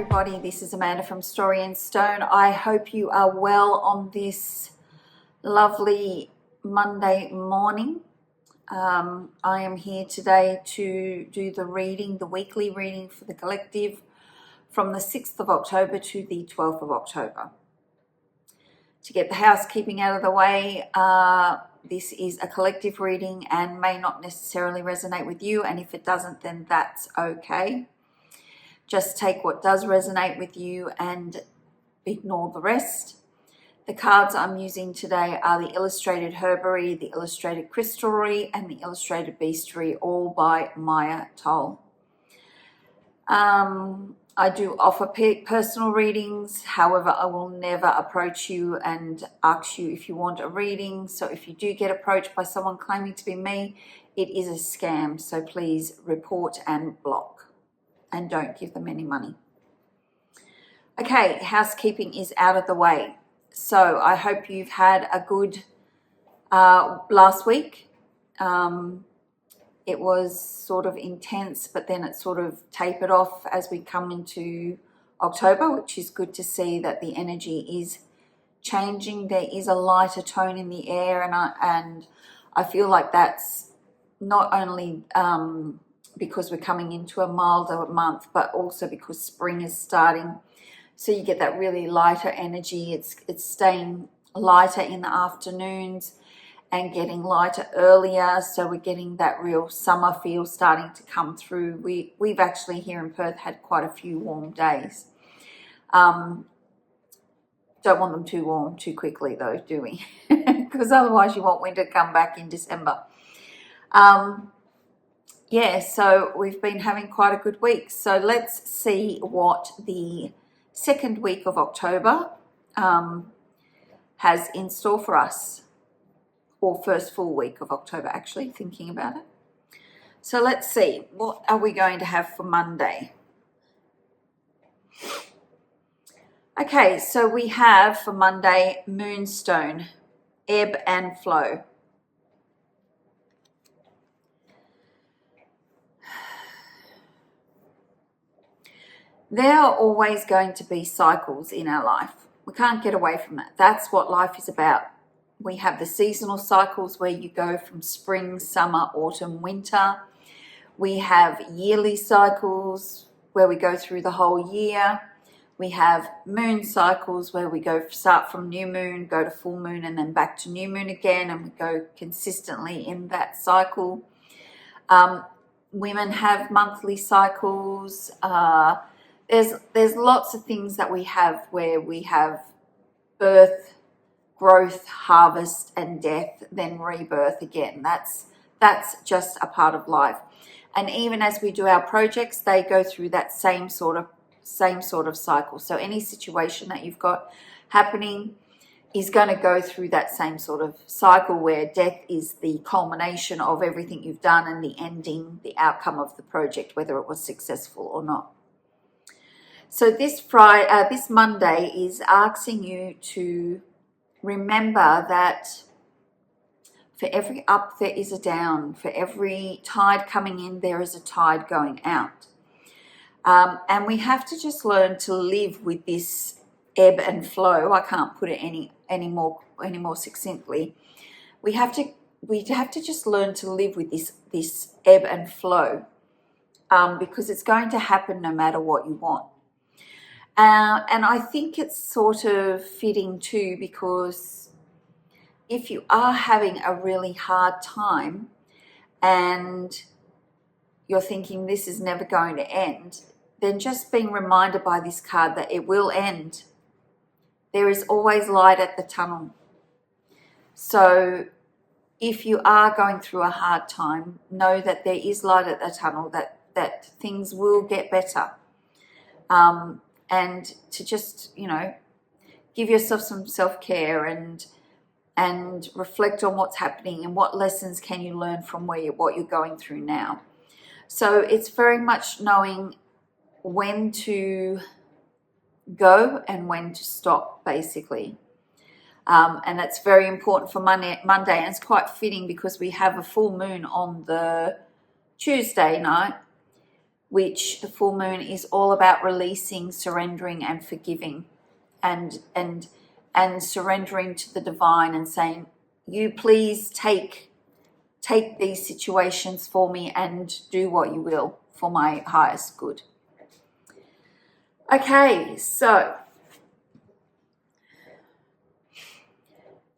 everybody, this is Amanda from Story in Stone. I hope you are well on this lovely Monday morning. I am here today to do the reading, the weekly reading for the collective from the 6th of October to the 12th of October. To get the housekeeping out of the way, this is a collective reading and may not necessarily resonate with you, and if it doesn't, then that's okay. Just take what does resonate with you and ignore the rest. The cards I'm using today are the Illustrated Herbiary, the Illustrated Crystallary, and the Illustrated Bestiary, all by Maia Toll. I do offer personal readings. However, I will never approach you and ask you if you want a reading. So if you do get approached by someone claiming to be me, it is a scam. So please report and block. And don't give them any money. Okay, housekeeping is out of the way. So I hope you've had a good last week. It was sort of intense, but then it sort of tapered off as we come into October, which is good to see that the energy is changing. There is a lighter tone in the air, and I feel like that's not only because we're coming into a milder month, but also because spring is starting. So you get that really lighter energy. It's staying lighter in the afternoons and getting lighter earlier. So we're getting that real summer feel starting to come through. We've actually here in Perth had quite a few warm days. Don't want them too warm too quickly though, do we? Because otherwise you want winter to come back in December. Yeah, so we've been having quite a good week. So let's see what the second week of October has in store for us, or first full week of October, actually, thinking about it. So let's see, what are we going to have for Monday? Okay, so we have for Monday, Moonstone, ebb and flow. There are always going to be cycles in our life. We can't get away from that. That's what life is about. We have the seasonal cycles where you go from spring, summer, autumn, winter. We have yearly cycles where we go through the whole year. We have moon cycles where we start from new moon, go to full moon, and then back to new moon again, and we go consistently in that cycle. Women have monthly cycles. There's lots of things that we have where we have birth, growth, harvest, and death, then rebirth again. That's just a part of life. And even as we do our projects, they go through that same sort of cycle. So any situation that you've got happening is going to go through that same sort of cycle where death is the culmination of everything you've done and the ending, the outcome of the project, whether it was successful or not. So this Monday is asking you to remember that for every up there is a down. For every tide coming in, there is a tide going out. And we have to just learn to live with this ebb and flow. I can't put it any more succinctly. We have to just learn to live with this ebb and flow, because it's going to happen no matter what you want. And I think it's sort of fitting too, because if you are having a really hard time and you're thinking this is never going to end, then just being reminded by this card that it will end. There is always light at the tunnel. So if you are going through a hard time, know that there is light at the tunnel, that things will get better. And to just, give yourself some self-care and reflect on what's happening and what lessons can you learn from what you're going through now. So it's very much knowing when to go and when to stop, basically. And that's very important for Monday, and it's quite fitting because we have a full moon on the Tuesday night, which the full moon is all about releasing, surrendering, and forgiving, and surrendering to the divine and saying, you please take these situations for me and do what you will for my highest good. Okay, so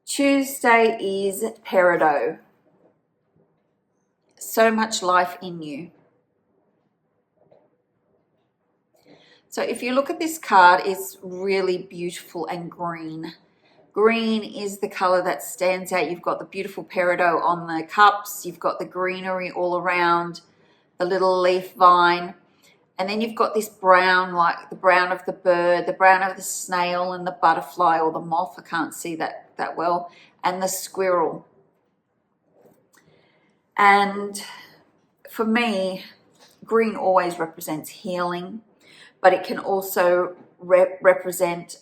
Tuesday is Peridot. So much life in you. So if you look at this card, it's really beautiful and green. Green is the color that stands out. You've got the beautiful peridot on the cups. You've got the greenery all around, the little leaf vine. And then you've got this brown, like the brown of the bird, the brown of the snail and the butterfly or the moth. I can't see that well. And the squirrel. And for me, green always represents healing, but it can also represent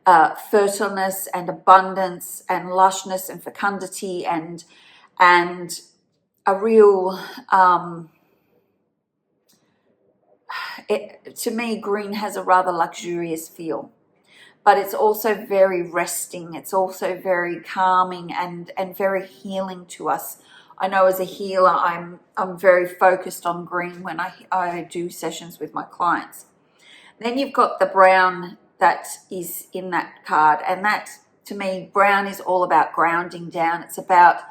fertileness and abundance and lushness and fecundity and a real to me, green has a rather luxurious feel, but it's also very resting. It's also very calming and very healing to us. I know as a healer, I'm very focused on green when I do sessions with my clients. Then you've got the brown that is in that card, and that, to me, brown is all about grounding down. It's about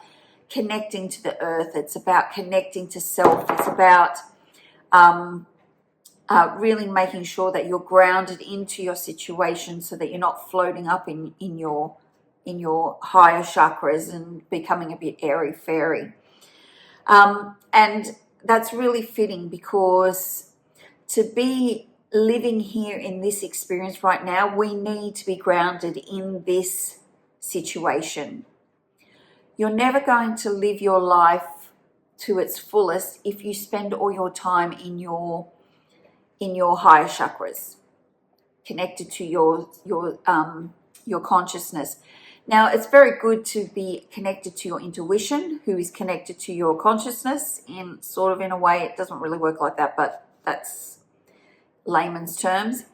connecting to the earth. It's about connecting to self. It's about really making sure that you're grounded into your situation so that you're not floating up in your higher chakras and becoming a bit airy-fairy. And that's really fitting, because to be living here in this experience right now, we need to be grounded in this situation. You're never going to live your life to its fullest if you spend all your time in your higher chakras, connected to your consciousness. Now, it's very good to be connected to your intuition, who is connected to your consciousness in a way. It doesn't really work like that, but that's layman's terms.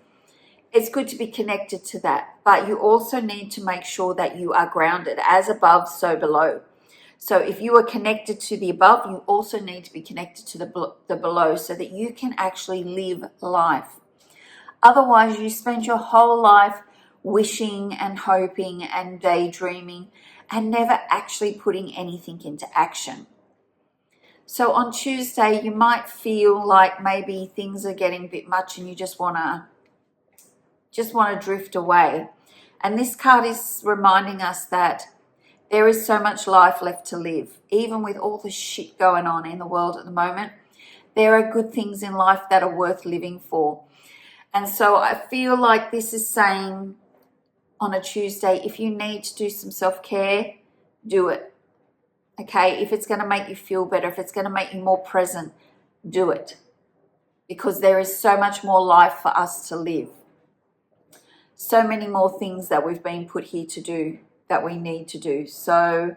It's good to be connected to that, but you also need to make sure that you are grounded. As above, so below. So if you are connected to the above, you also need to be connected to the below, so that you can actually live life. Otherwise, you spend your whole life wishing and hoping and daydreaming and never actually putting anything into action. So on Tuesday, you might feel like maybe things are getting a bit much and you just want to drift away. And this card is reminding us that there is so much life left to live. Even with all the shit going on in the world at the moment, there are good things in life that are worth living for. And so I feel like this is saying on a Tuesday, if you need to do some self-care, do it. Okay, if it's going to make you feel better, if it's going to make you more present, do it. Because there is so much more life for us to live. So many more things that we've been put here to do that we need to do. So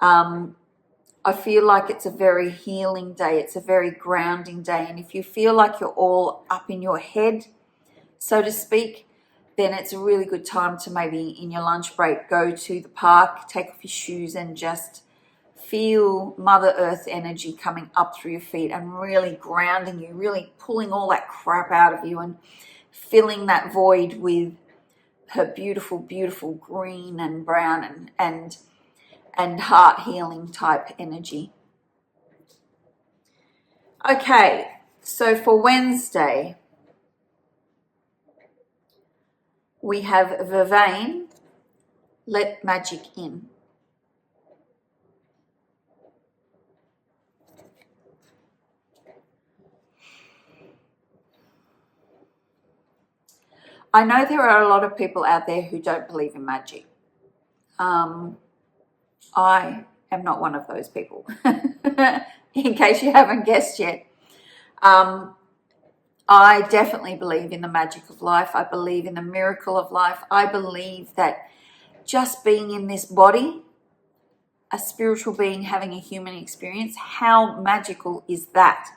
I feel like it's a very healing day. It's a very grounding day. And if you feel like you're all up in your head, so to speak, then it's a really good time to maybe in your lunch break go to the park, take off your shoes and just feel Mother Earth energy coming up through your feet and really grounding you, really pulling all that crap out of you and filling that void with her beautiful, beautiful green and brown and heart healing type energy. Okay, so for Wednesday, we have Vervain, Let Magic In. I know there are a lot of people out there who don't believe in magic. I am not one of those people, in case you haven't guessed yet. I definitely believe in the magic of life. I believe in the miracle of life. I believe that just being in this body, a spiritual being having a human experience, how magical is that?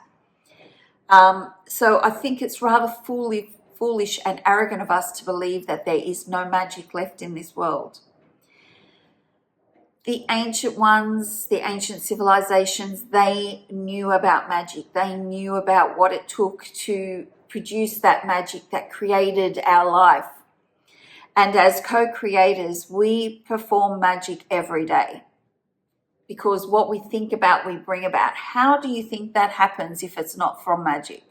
So I think it's rather foolish and arrogant of us to believe that there is no magic left in this world. The ancient ones, the ancient civilizations, they knew about magic. They knew about what it took to produce that magic that created our life. And as co-creators, we perform magic every day. Because what we think about, we bring about. How do you think that happens if it's not from magic?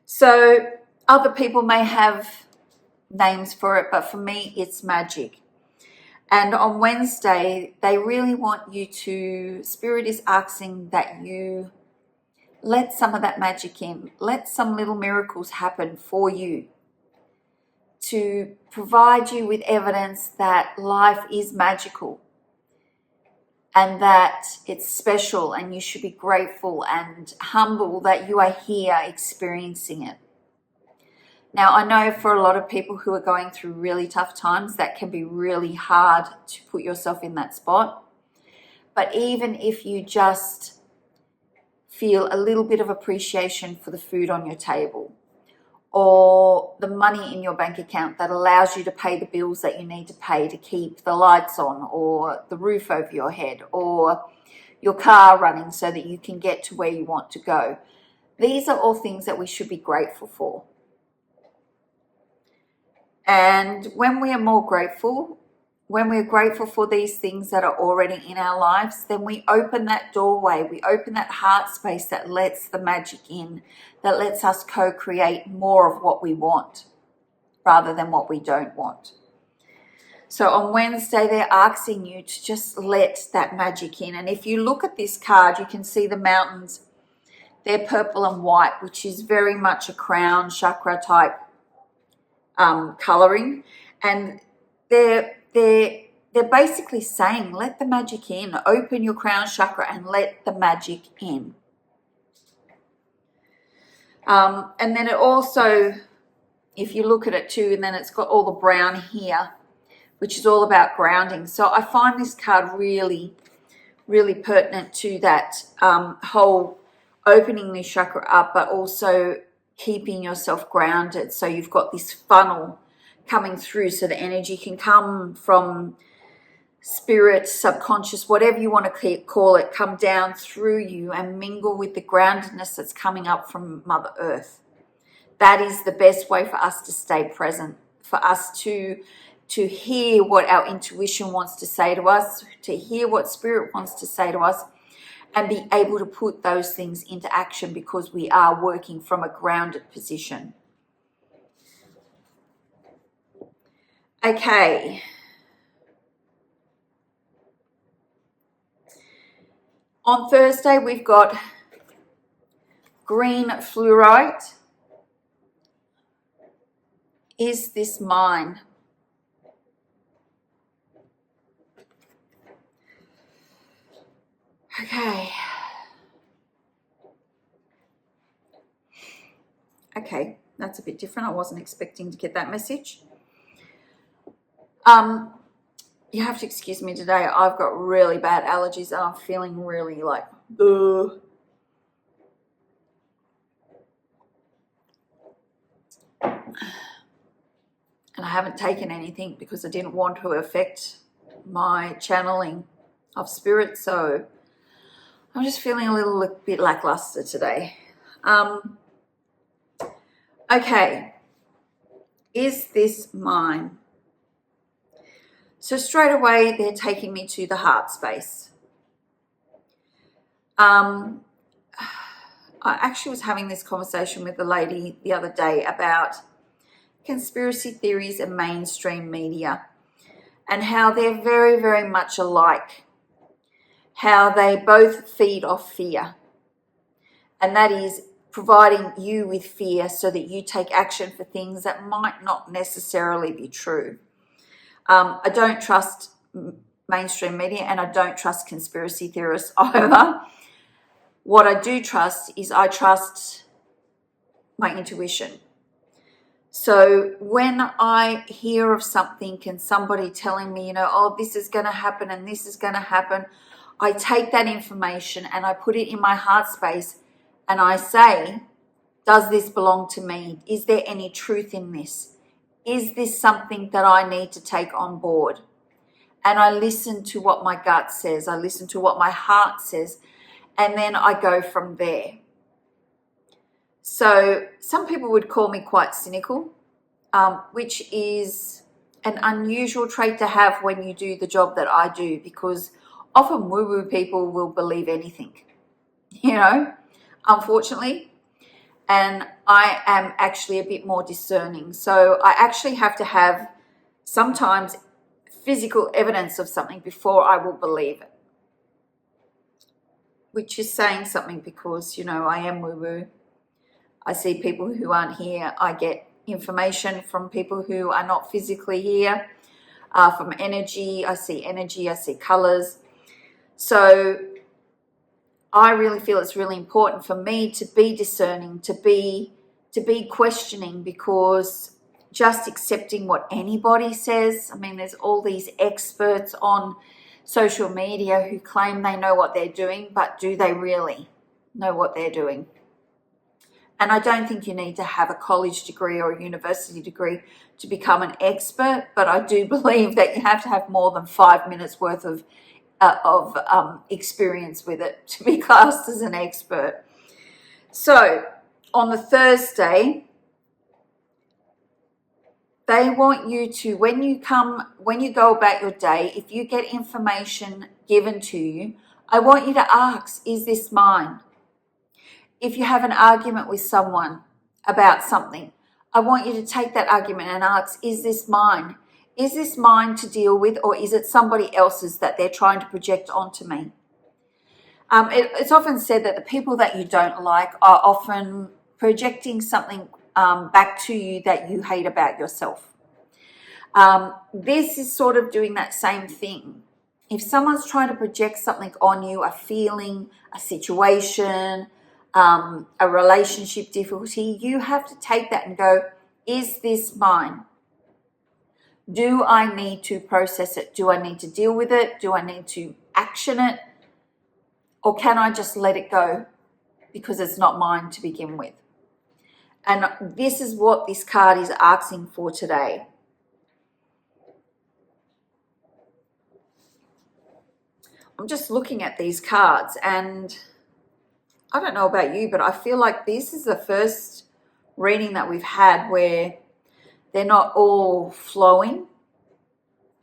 So other people may have names for it, but for me, it's magic. And on Wednesday, they really want you to, Spirit is asking that you let some of that magic in. Let some little miracles happen for you to provide you with evidence that life is magical and that it's special, and you should be grateful and humble that you are here experiencing it. Now, I know for a lot of people who are going through really tough times, that can be really hard to put yourself in that spot. But even if you just feel a little bit of appreciation for the food on your table, or the money in your bank account that allows you to pay the bills that you need to pay to keep the lights on, or the roof over your head, or your car running so that you can get to where you want to go. These are all things that we should be grateful for. And when we are more grateful, when we're grateful for these things that are already in our lives, then we open that doorway, we open that heart space that lets the magic in, that lets us co-create more of what we want rather than what we don't want. So on Wednesday, they're asking you to just let that magic in. And if you look at this card, you can see the mountains. They're purple and white, which is very much a crown chakra type coloring. And they're basically saying, let the magic in. Open your crown chakra and let the magic in. And then it also, if you look at it too, and then it's got all the brown here, which is all about grounding. So I find this card really, really pertinent to that whole opening the chakra up, but also keeping yourself grounded. So you've got this funnel coming through, so the energy can come from spirit, subconscious, whatever you want to call it, come down through you and mingle with the groundedness that's coming up from Mother Earth. That is the best way for us to stay present, for us to hear what our intuition wants to say to us, to hear what spirit wants to say to us, and be able to put those things into action because we are working from a grounded position. Okay. On Thursday, we've got green fluorite. Is this mine? Okay. Okay, that's a bit different. I wasn't expecting to get that message. You have to excuse me today. I've got really bad allergies and I'm feeling really like, ugh. And I haven't taken anything because I didn't want to affect my channeling of spirit. So I'm just feeling a little bit lackluster today. Okay. Is this mine? So straight away, they're taking me to the heart space. I actually was having this conversation with a lady the other day about conspiracy theories and mainstream media and how they're very, very much alike, how they both feed off fear. And that is providing you with fear so that you take action for things that might not necessarily be true. I don't trust mainstream media and I don't trust conspiracy theorists either. What I do trust is I trust my intuition. So when I hear of something and somebody telling me, oh, this is going to happen and this is going to happen, I take that information and I put it in my heart space and I say, does this belong to me? Is there any truth in this? Is this something that I need to take on board? And I listen to what my gut says. I listen to what my heart says. And then I go from there. So some people would call me quite cynical, which is an unusual trait to have when you do the job that I do, because often woo-woo people will believe anything, unfortunately. And I am actually a bit more discerning. So I actually have to have sometimes physical evidence of something before I will believe it, which is saying something, because, I am woo-woo. I see people who aren't here. I get information from people who are not physically here, from energy. I see energy, I see colors. So I really feel it's really important for me to be discerning, to be questioning, because just accepting what anybody says, there's all these experts on social media who claim they know what they're doing, but do they really know what they're doing? And I don't think you need to have a college degree or a university degree to become an expert, but I do believe that you have to have more than 5 minutes worth of experience with it to be classed as an expert. So on the Thursday, they want you to, when you go about your day, if you get information given to you, I want you to ask, is this mine? If you have an argument with someone about something, I want you to take that argument and ask, is this mine? Is this mine to deal with, or is it somebody else's that they're trying to project onto me? It's often said that the people that you don't like are often projecting something back to you that you hate about yourself. This is sort of doing that same thing. If someone's trying to project something on you, a feeling, a situation, a relationship difficulty, you have to take that and go, is this mine? Do I need to process it? Do I need to deal with it? Do I need to action it? Or can I just let it go because it's not mine to begin with? And this is what this card is asking for today. I'm just looking at these cards, and I don't know about you, but I feel like this is the first reading that we've had where they're not all flowing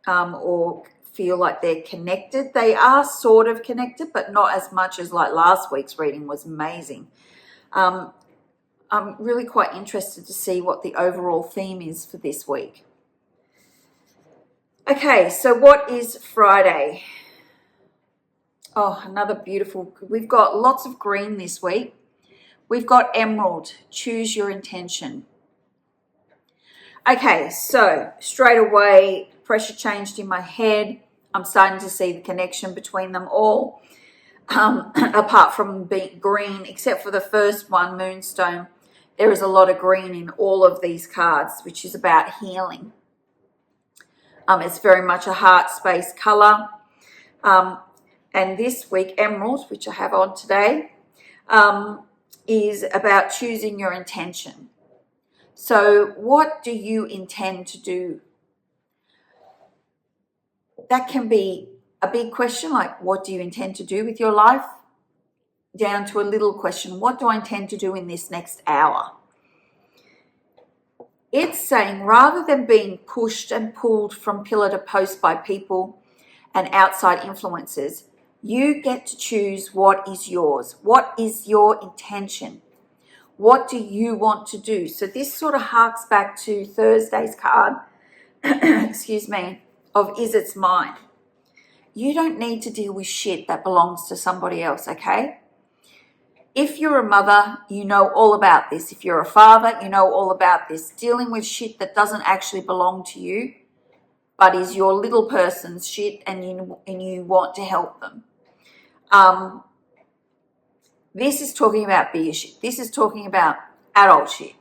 or feel like they're connected. They are sort of connected, but not as much as like last week's reading was amazing. I'm really quite interested to see what the overall theme is for this week. Okay, so what is Friday? Oh, another beautiful, we've got lots of green this week. We've got emerald, choose your intention. Okay, so straight away, pressure changed in my head. I'm starting to see the connection between them all, apart from being green, except for the first one, Moonstone. There is a lot of green in all of these cards, which is about healing. It's very much a heart space color. And this week, emerald, which I have on today, is about choosing your intention. So what do you intend to do? That can be a big question, like what do you intend to do with your life? Down to a little question, what do I intend to do in this next hour? It's saying rather than being pushed and pulled from pillar to post by people and outside influences, you get to choose what is yours. What is your intention? What do you want to do? So this sort of harks back to Thursday's card, excuse me, of is it's mine. You don't need to deal with shit that belongs to somebody else, okay? If you're a mother, you know all about this. If you're a father, you know all about this. Dealing with shit that doesn't actually belong to you, but is your little person's shit, and you want to help them. This is talking about bigger shit. This is talking about adult shit.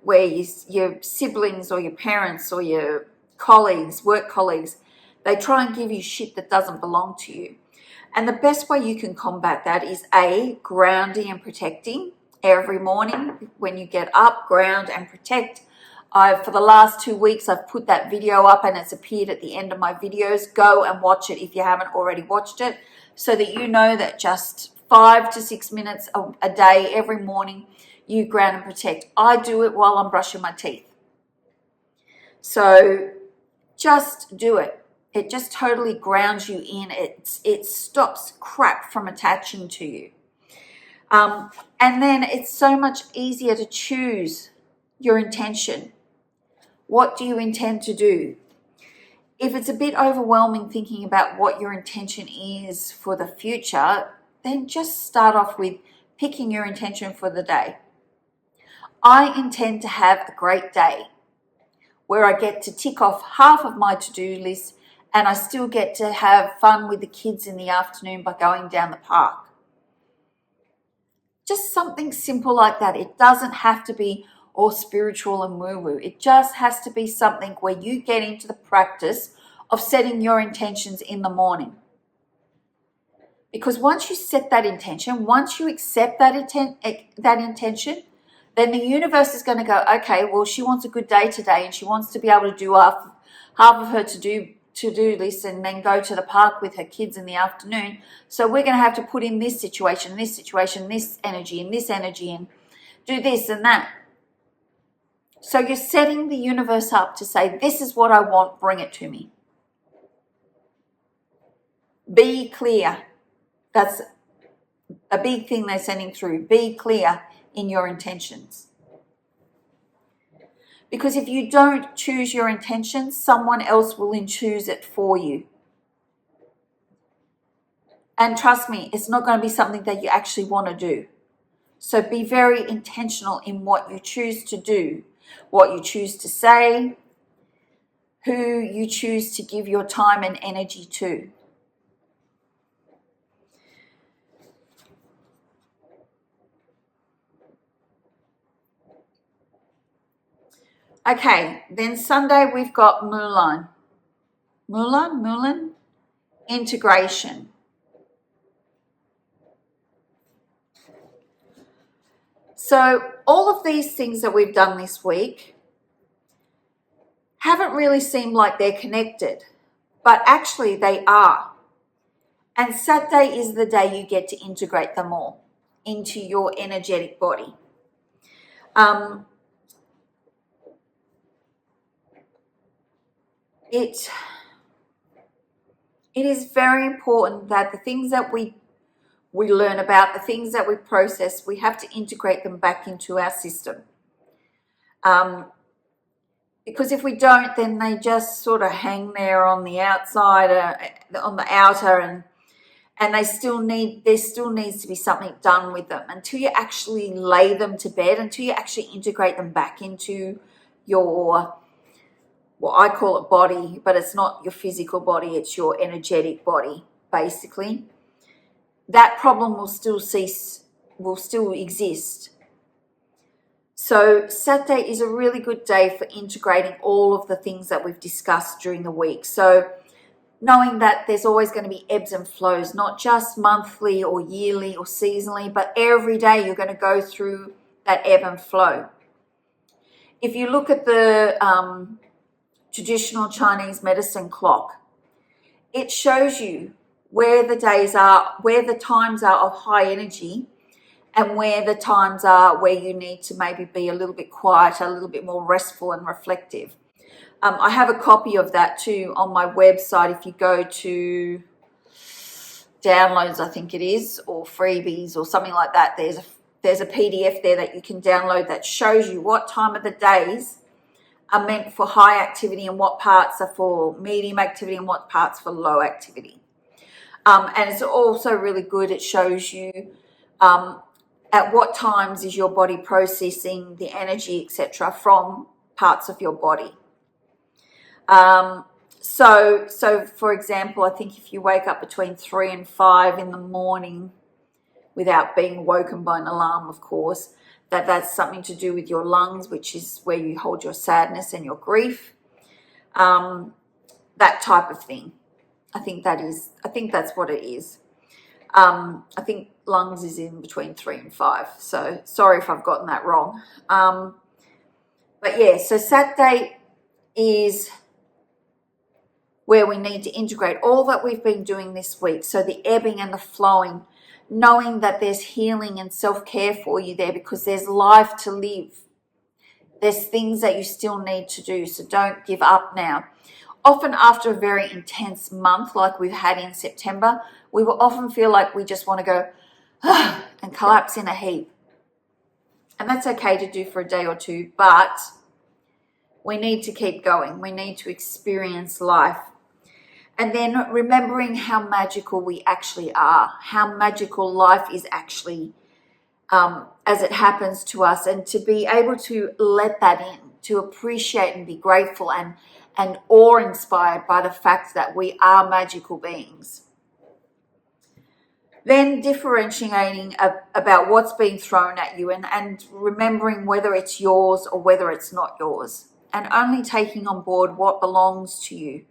Where your siblings or your parents or your colleagues, work colleagues, they try and give you shit that doesn't belong to you. And the best way you can combat that is A, grounding and protecting. Every morning when you get up, ground and protect. For the last 2 weeks, I've put that video up and it's appeared at the end of my videos. Go and watch it if you haven't already watched it, so that you know that just 5 to 6 minutes a day, every morning, you ground and protect. I do it while I'm brushing my teeth. So just do it. It just totally grounds you in. It stops crap from attaching to you. And then it's so much easier to choose your intention. What do you intend to do? If it's a bit overwhelming thinking about what your intention is for the future, then just start off with picking your intention for the day. I intend to have a great day where I get to tick off half of my to-do list and I still get to have fun with the kids in the afternoon by going down the park. Just something simple like that. It doesn't have to be all spiritual and woo-woo. It just has to be something where you get into the practice of setting your intentions in the morning. Because once you set that intention, once you accept that intention, then the universe is going to go, okay, well, she wants a good day today and she wants to be able to do half of her to-do list and then go to the park with her kids in the afternoon. So we're going to have to put in this situation, this energy and do this and that. So you're setting the universe up to say, this is what I want, bring it to me. Be clear. That's a big thing they're sending through. Be clear in your intentions. Because if you don't choose your intentions, someone else will choose it for you. And trust me, it's not going to be something that you actually want to do. So be very intentional in what you choose to do, what you choose to say, who you choose to give your time and energy to. Okay, then Sunday we've got Mulan, integration. So all of these things that we've done this week haven't really seemed like they're connected, but actually they are. And Saturday is the day you get to integrate them all into your energetic body. It is very important that the things that we learn about, the things that we process, we have to integrate them back into our system. Because if we don't, then they just sort of hang there on the outside, on the outer, and there still needs to be something done with them until you actually lay them to bed, until you actually integrate them back into your, well, I call it body, but it's not your physical body, it's your energetic body, basically. That problem will still exist. So Saturday is a really good day for integrating all of the things that we've discussed during the week. So knowing that there's always going to be ebbs and flows, not just monthly or yearly or seasonally, but every day you're going to go through that ebb and flow. If you look at the traditional Chinese medicine clock, it shows you where the days are, where the times are of high energy, and where the times are where you need to maybe be a little bit quieter, a little bit more restful and reflective. I have a copy of that too on my website. If you go to downloads, I think it is, or freebies or something like that, there's a PDF there that you can download that shows you what time of the days are meant for high activity and what parts are for medium activity and what parts for low activity. And it's also really good. It shows you at what times is your body processing the energy, etc., from parts of your body. So for example, I think if you wake up between 3 and 5 in the morning without being woken by an alarm, of course, that's something to do with your lungs, which is where you hold your sadness and your grief, that type of thing. I think that's what it is. I think lungs is in between 3 and 5. So sorry if I've gotten that wrong. But yeah, so Saturday is where we need to integrate all that we've been doing this week. So the ebbing and the flowing, knowing that there's healing and self-care for you there because there's life to live. There's things that you still need to do, so don't give up now. Often after a very intense month like we've had in September, we will often feel like we just want to go and collapse in a heap. And that's okay to do for a day or two, but we need to keep going. We need to experience life. And then remembering how magical we actually are, how magical life is actually as it happens to us, and to be able to let that in, to appreciate and be grateful and awe-inspired by the fact that we are magical beings. Then differentiating about what's being thrown at you and remembering whether it's yours or whether it's not yours, and only taking on board what belongs to you.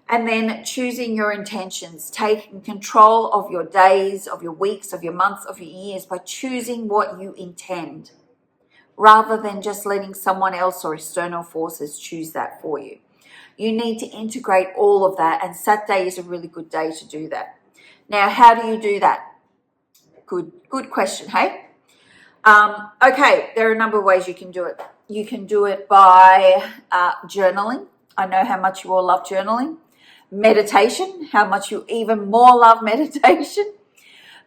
And then choosing your intentions, taking control of your days, of your weeks, of your months, of your years by choosing what you intend, rather than just letting someone else or external forces choose that for you. You need to integrate all of that, and Saturday is a really good day to do that. Now, how do you do that? Good question, hey? Okay, there are a number of ways you can do it. You can do it by journaling. I know how much you all love journaling. Meditation, how much you even more love meditation.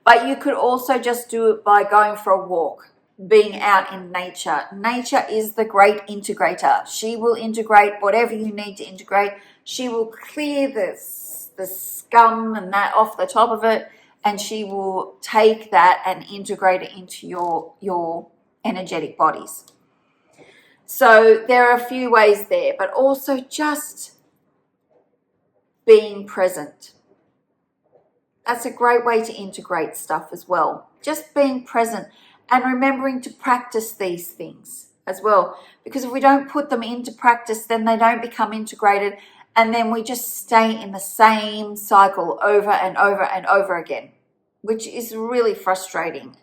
But you could also just do it by going for a walk, being out in nature. Nature is the great integrator. She will integrate whatever you need to integrate. She will clear the scum and that off the top of it, and she will take that and integrate it into your energetic bodies. So there are a few ways there, but also just being present. That's a great way to integrate stuff as well. Just being present and remembering to practice these things as well. Because if we don't put them into practice, then they don't become integrated, and then we just stay in the same cycle over and over and over again, which is really frustrating.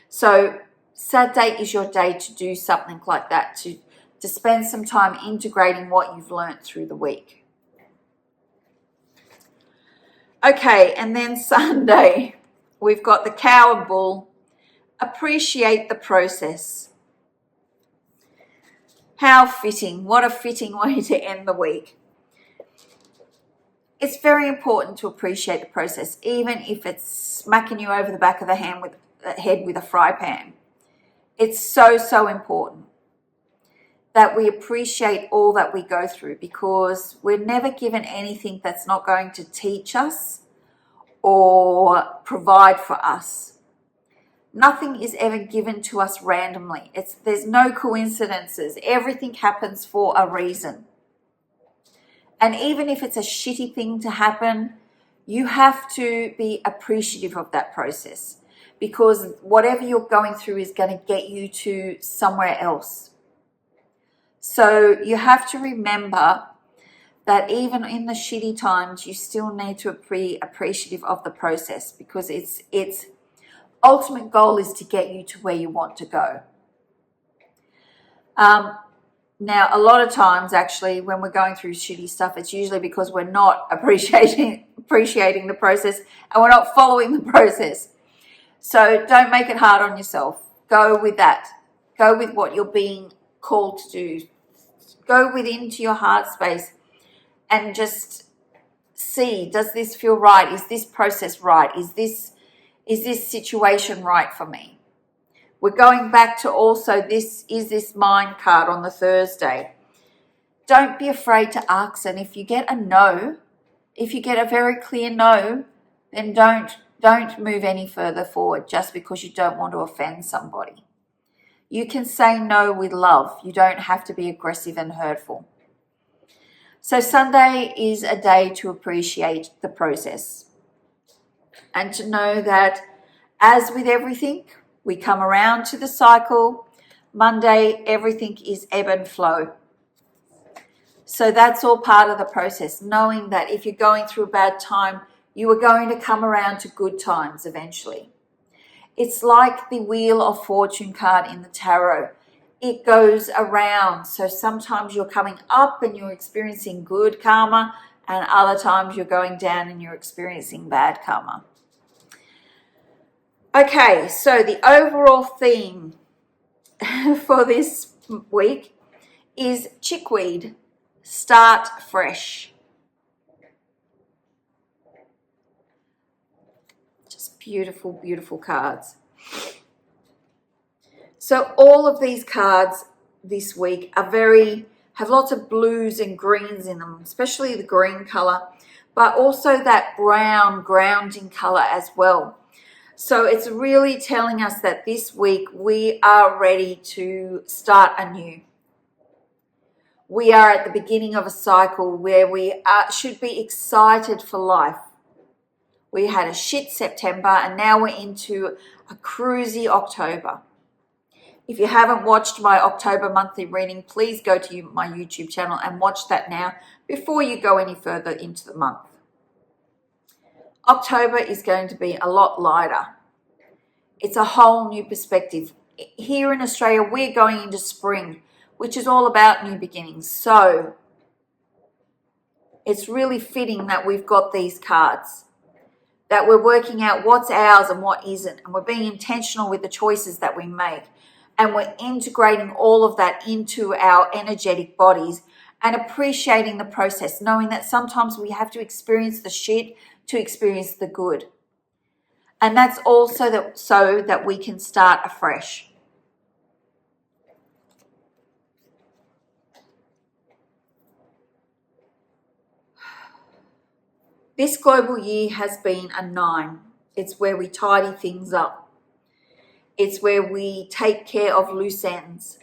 So Saturday is your day to do something like that, to spend some time integrating what you've learned through the week. Okay, and then Sunday, we've got the cow and bull. Appreciate the process. How fitting. What a fitting way to end the week. It's very important to appreciate the process, even if it's smacking you over the back of the head with a fry pan. It's so important that we appreciate all that we go through, because we're never given anything that's not going to teach us or provide for us. Nothing is ever given to us randomly. There's no coincidences. Everything happens for a reason. And even if it's a shitty thing to happen, you have to be appreciative of that process, because whatever you're going through is going to get you to somewhere else. So you have to remember that even in the shitty times, you still need to be appreciative of the process, because its ultimate goal is to get you to where you want to go. Now, a lot of times, actually, when we're going through shitty stuff, it's usually because we're not appreciating the process, and we're not following the process. So don't make it hard on yourself. Go with that. Go with what you're being called to do. Go within to your heart space and just see, does this feel right? Is this process right? Is this situation right for me? We're going back to also this mind card on the Thursday. Don't be afraid to ask, and if you get a no, if you get a very clear no, then don't move any further forward just because you don't want to offend somebody. You can say no with love. You don't have to be aggressive and hurtful. So Sunday is a day to appreciate the process and to know that, as with everything, we come around to the cycle. Monday, everything is ebb and flow. So that's all part of the process, knowing that if you're going through a bad time, You are going to come around to good times eventually. It's like the Wheel of Fortune card in the tarot. It goes around. So sometimes you're coming up and you're experiencing good karma, and other times you're going down and you're experiencing bad karma. Okay, so the overall theme for this week is chickweed. Start fresh. Just beautiful, beautiful cards. So all of these cards this week are have lots of blues and greens in them, especially the green color, but also that brown grounding color as well. So it's really telling us that this week we are ready to start anew. We are at the beginning of a cycle where we should be excited for life. We had a shit September and now we're into a cruisy October. If you haven't watched my October monthly reading, please go to my YouTube channel and watch that now before you go any further into the month. October is going to be a lot lighter. It's a whole new perspective. Here in Australia, we're going into spring, which is all about new beginnings. So it's really fitting that we've got these cards, that we're working out what's ours and what isn't, and we're being intentional with the choices that we make. And we're integrating all of that into our energetic bodies and appreciating the process, knowing that sometimes we have to experience the shit to experience the good. And that's also so that we can start afresh. This global year has been a 9. It's where we tidy things up. It's where we take care of loose ends.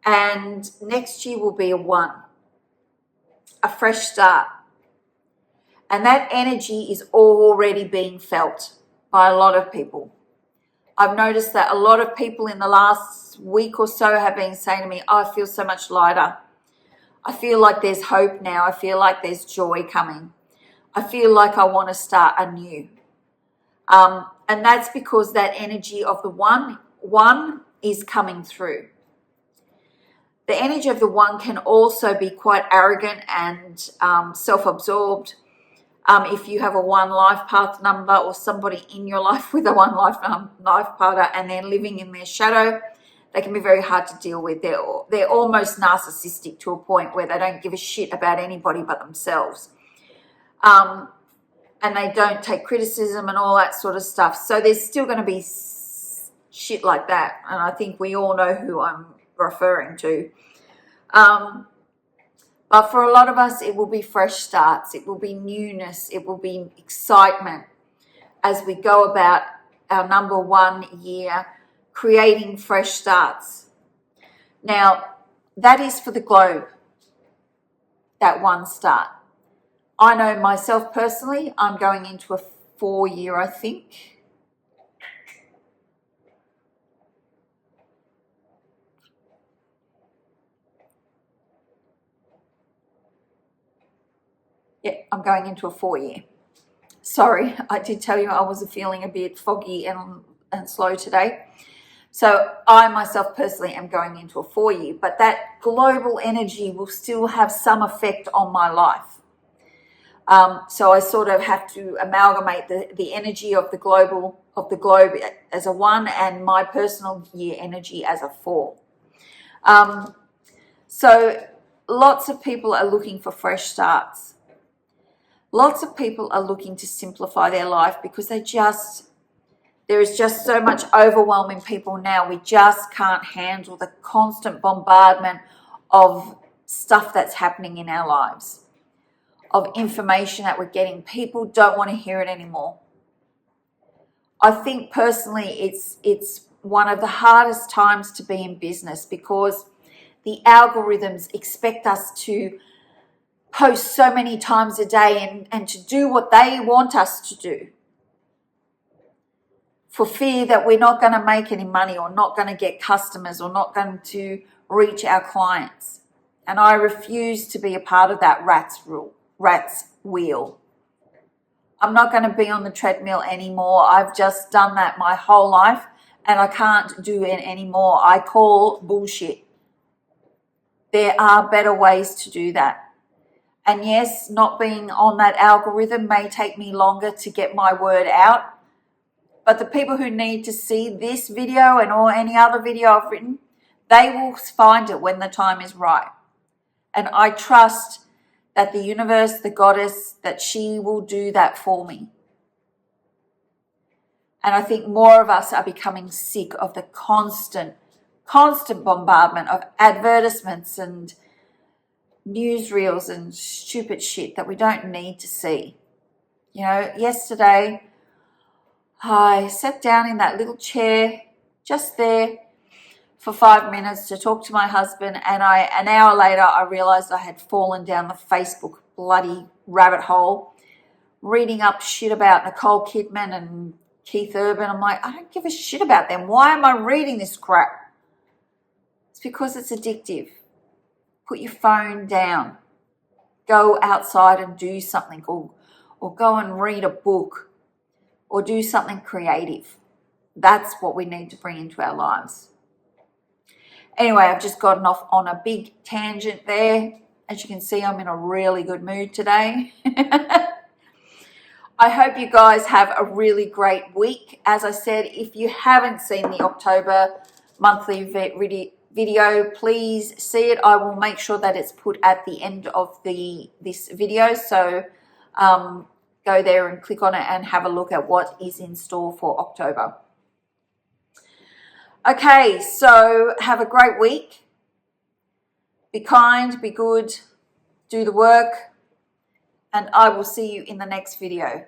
And next year will be a 1, a fresh start. And that energy is already being felt by a lot of people. I've noticed that a lot of people in the last week or so have been saying to me, I feel so much lighter. I feel like there's hope now. I feel like there's joy coming. I feel like I want to start anew. And that's because that energy of the one is coming through. The energy of the 1 can also be quite arrogant and self-absorbed. If you have a 1 life path number or somebody in your life with a 1 life partner and they're living in their shadow, they can be very hard to deal with. They're almost narcissistic to a point where they don't give a shit about anybody but themselves. And they don't take criticism and all that sort of stuff. So there's still going to be shit like that. And I think we all know who I'm referring to. But for a lot of us, it will be fresh starts. It will be newness. It will be excitement as we go about our number 1 year, creating fresh starts. Now, that is for the globe, that 1 start. I know myself personally, I'm going into a 4 year, I think. Yeah, I'm going into a 4 year. Sorry, I did tell you I was feeling a bit foggy and slow today. So I myself personally am going into a 4 year, but that global energy will still have some effect on my life. So I sort of have to amalgamate the energy of the globe as a 1 and my personal year energy as a 4. So lots of people are looking for fresh starts. Lots of people are looking to simplify their life because there is just so much overwhelming people now. We just can't handle the constant bombardment of stuff that's happening in our lives, of information that we're getting. People don't want to hear it anymore. I think personally it's one of the hardest times to be in business because the algorithms expect us to post so many times a day and to do what they want us to do, for fear that we're not going to make any money or not going to get customers or not going to reach our clients. And I refuse to be a part of that rat's wheel. I'm not going to be on the treadmill anymore. I've just done that my whole life and I can't do it anymore. I call bullshit. There are better ways to do that. And yes, not being on that algorithm may take me longer to get my word out. But the people who need to see this video and or any other video I've written, they will find it when the time is right. And I trust that the universe, the goddess, that she will do that for me. And I think more of us are becoming sick of the constant bombardment of advertisements and newsreels and stupid shit that we don't need to see. You know, yesterday I sat down in that little chair just there for 5 minutes to talk to my husband, and an hour later I realized I had fallen down the Facebook bloody rabbit hole reading up shit about Nicole Kidman and Keith Urban. I'm like, I don't give a shit about them. Why am I reading this crap? It's because it's addictive. Put your phone down. Go outside and do something, or go and read a book, or do something creative. That's what we need to bring into our lives. Anyway, I've just gotten off on a big tangent there. As you can see, I'm in a really good mood today. I hope you guys have a really great week. As I said, if you haven't seen the October monthly video, please see it. I will make sure that it's put at the end of this video. So go there and click on it and have a look at what is in store for October. Okay, so have a great week. Be kind, be good, do the work, and I will see you in the next video.